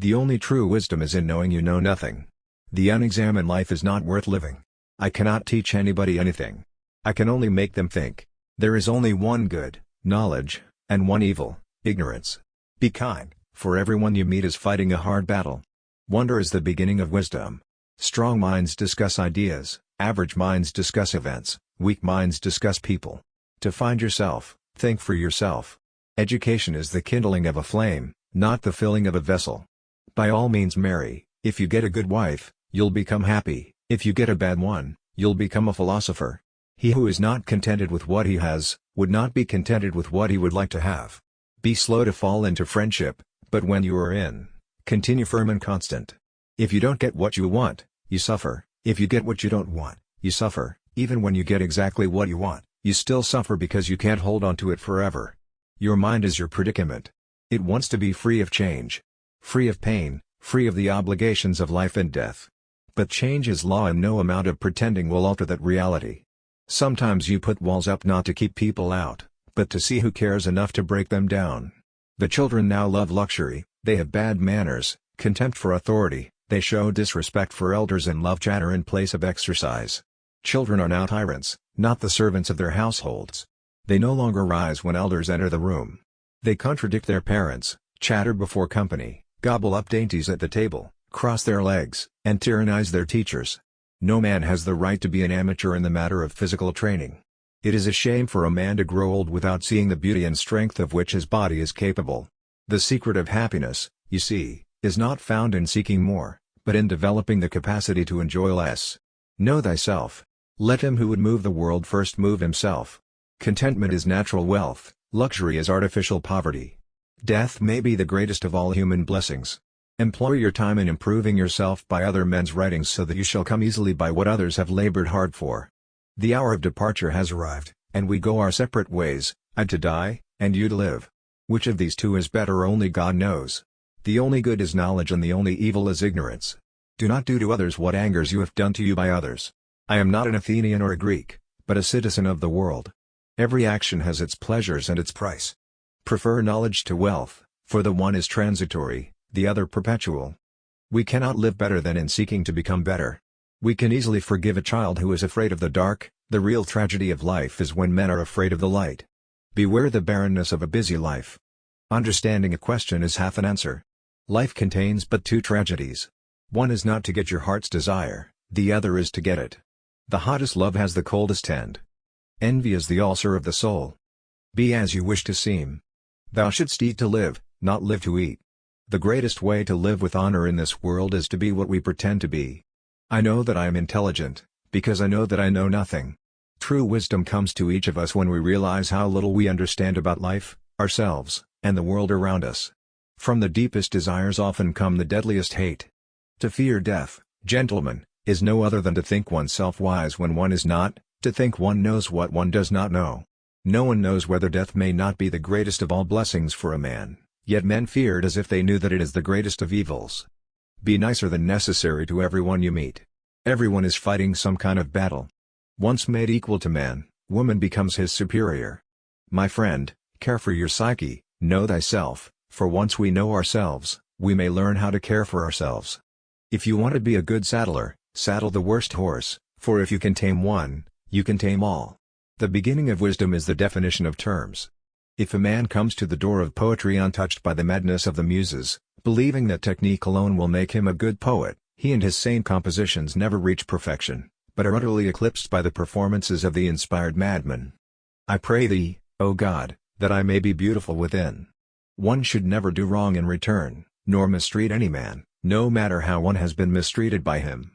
The only true wisdom is in knowing you know nothing. The unexamined life is not worth living. I cannot teach anybody anything. I can only make them think. There is only one good, knowledge, and one evil, ignorance. Be kind, for everyone you meet is fighting a hard battle. Wonder is the beginning of wisdom. Strong minds discuss ideas, average minds discuss events, weak minds discuss people. To find yourself, think for yourself. Education is the kindling of a flame, not the filling of a vessel. By all means marry. If you get a good wife, you'll become happy. If you get a bad one, you'll become a philosopher. He who is not contented with what he has, would not be contented with what he would like to have. Be slow to fall into friendship, but when you are in, continue firm and constant. If you don't get what you want, you suffer. If you get what you don't want, you suffer. Even when you get exactly what you want, you still suffer because you can't hold on to it forever. Your mind is your predicament. It wants to be free of change. Free of pain, free of the obligations of life and death. But change is law and no amount of pretending will alter that reality. Sometimes you put walls up not to keep people out, but to see who cares enough to break them down. The children now love luxury, they have bad manners, contempt for authority, they show disrespect for elders and love chatter in place of exercise. Children are now tyrants, not the servants of their households. They no longer rise when elders enter the room. They contradict their parents, chatter before company, gobble up dainties at the table, cross their legs, and tyrannize their teachers. No man has the right to be an amateur in the matter of physical training. It is a shame for a man to grow old without seeing the beauty and strength of which his body is capable. The secret of happiness, you see, is not found in seeking more, but in developing the capacity to enjoy less. Know thyself. Let him who would move the world first move himself. Contentment is natural wealth, luxury is artificial poverty. Death may be the greatest of all human blessings. Employ your time in improving yourself by other men's writings so that you shall come easily by what others have labored hard for. The hour of departure has arrived, and we go our separate ways, I to die, and you to live. Which of these two is better only God knows. The only good is knowledge and the only evil is ignorance. Do not do to others what angers you if done to you by others. I am not an Athenian or a Greek, but a citizen of the world. Every action has its pleasures and its price. Prefer knowledge to wealth, for the one is transitory, the other perpetual. We cannot live better than in seeking to become better. We can easily forgive a child who is afraid of the dark. The real tragedy of life is when men are afraid of the light. Beware the barrenness of a busy life. Understanding a question is half an answer. Life contains but two tragedies. One is not to get your heart's desire, the other is to get it. The hottest love has the coldest end. Envy is the ulcer of the soul. Be as you wish to seem. Thou shouldst eat to live, not live to eat. The greatest way to live with honor in this world is to be what we pretend to be. I know that I am intelligent, because I know that I know nothing. True wisdom comes to each of us when we realize how little we understand about life, ourselves, and the world around us. From the deepest desires often come the deadliest hate. To fear death, gentlemen, is no other than to think oneself wise when one is not, to think one knows what one does not know. No one knows whether death may not be the greatest of all blessings for a man, yet men fear it as if they knew that it is the greatest of evils. Be nicer than necessary to everyone you meet. Everyone is fighting some kind of battle. Once made equal to man, woman becomes his superior. My friend, care for your psyche, know thyself, for once we know ourselves, we may learn how to care for ourselves. If you want to be a good saddler, saddle the worst horse, for if you can tame one, you can tame all. The beginning of wisdom is the definition of terms. If a man comes to the door of poetry untouched by the madness of the muses, believing that technique alone will make him a good poet, he and his sane compositions never reach perfection, but are utterly eclipsed by the performances of the inspired madman. I pray thee, O God, that I may be beautiful within. One should never do wrong in return, nor mistreat any man, no matter how one has been mistreated by him.